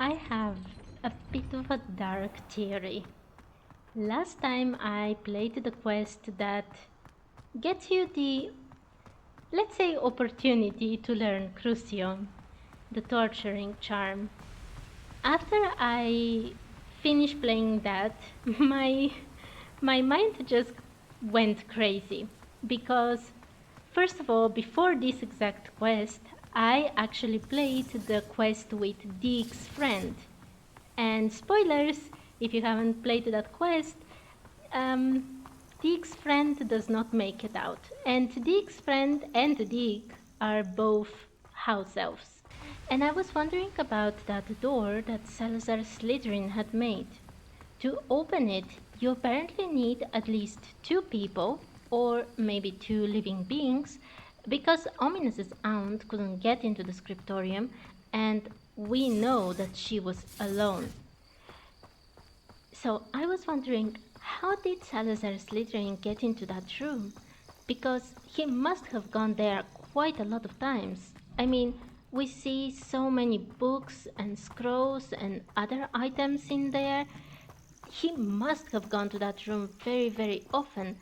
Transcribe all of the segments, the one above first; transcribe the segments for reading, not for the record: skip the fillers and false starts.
I have a bit of a dark theory. Last time I played the quest that gets you the, let's say, opportunity to learn Crucium, the torturing charm. After I finished playing that, my my mind just went crazy because first of all, before this exact quest, I actually played the quest with Deek's friend. And spoilers, if you haven't played that quest, Deek's friend does not make it out. And Deek's friend and Deek are both house elves. And I was wondering about that door that Salazar Slytherin had made. To open it, you apparently need at least two people, or maybe two living beings, because Ominous's aunt couldn't get into the scriptorium, and we know that she was alone. So I was wondering, how did Salazar Slytherin get into that room? Because he must have gone there quite a lot of times. I mean, we see so many books and scrolls and other items in there. He must have gone to that room very, very often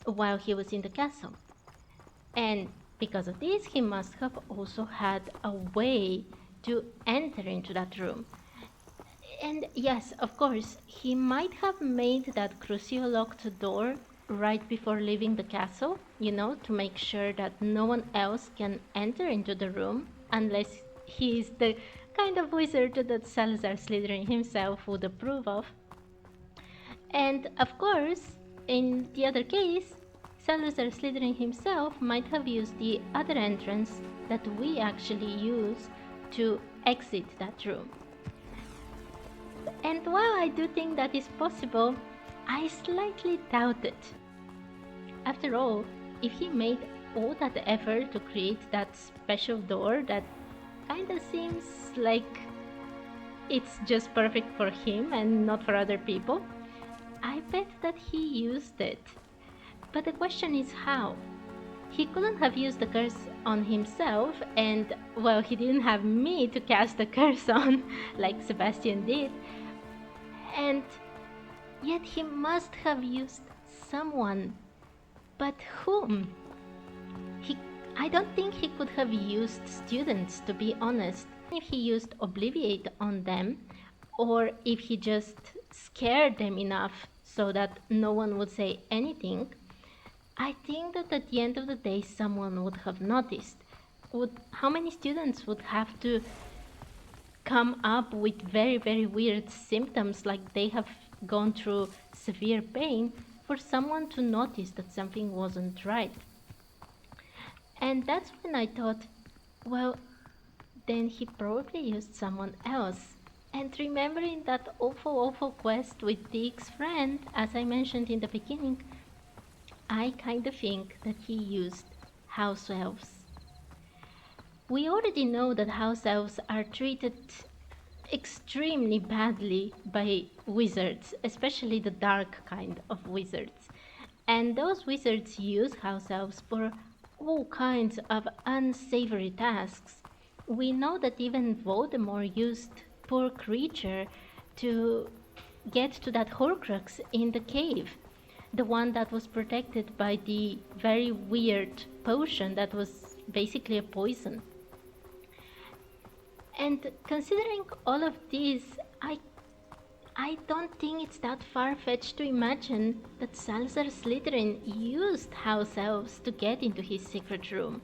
while he was in the castle. And because of this, he must have also had a way to enter into that room. And yes, of course, he might have made that crucio locked door right before leaving the castle, to make sure that no one else can enter into the room unless he is the kind of wizard that Salazar Slytherin himself would approve of. And of course, in the other case, Salazar Slytherin himself might have used the other entrance that we actually use to exit that room. And while I do think that is possible, I slightly doubt it. After all, if he made all that effort to create that special door that kinda seems like it's just perfect for him and not for other people, I bet that he used it. But the question is how? He couldn't have used the curse on himself, and well, he didn't have me to cast the curse on like Sebastian did. And yet he must have used someone. But whom? I don't think he could have used students, to be honest. If he used Obliviate on them, or if he just scared them enough so that no one would say anything, I think that at the end of the day someone would have noticed. How many students would have to come up with very, very weird symptoms, like they have gone through severe pain, for someone to notice that something wasn't right? And that's when I thought, well, then he probably used someone else. And remembering that awful, awful quest with Deek's friend, as I mentioned in the beginning, I kind of think that he used house elves. We already know that house elves are treated extremely badly by wizards, especially the dark kind of wizards. And those wizards use house elves for all kinds of unsavory tasks. We know that even Voldemort used poor creature to get to that Horcrux in the cave, the one that was protected by the very weird potion that was basically a poison. And considering all of this, I don't think it's that far-fetched to imagine that Salazar Slytherin used house elves to get into his secret room.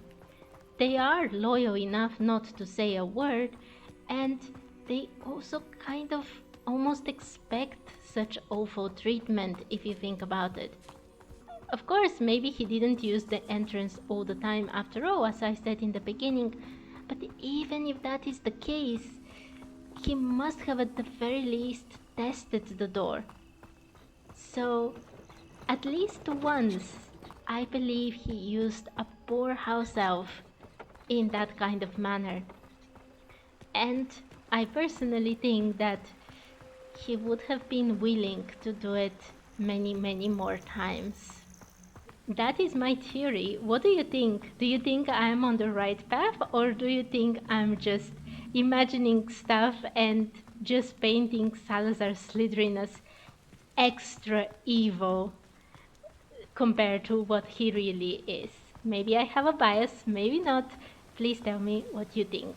They are loyal enough not to say a word, and they also kind of almost expect such awful treatment if you think about it. Of course, maybe he didn't use the entrance all the time after all, as I said in the beginning, but even if that is the case, he must have at the very least tested the door. So, at least once, I believe he used a poor house elf in that kind of manner. And I personally think that he would have been willing to do it many, many more times. That is my theory. What do you think? Do you think I'm on the right path, or do you think I'm just imagining stuff and just painting Salazar Slytherin as extra evil compared to what he really is. Maybe I have a bias, maybe not. Please tell me what you think.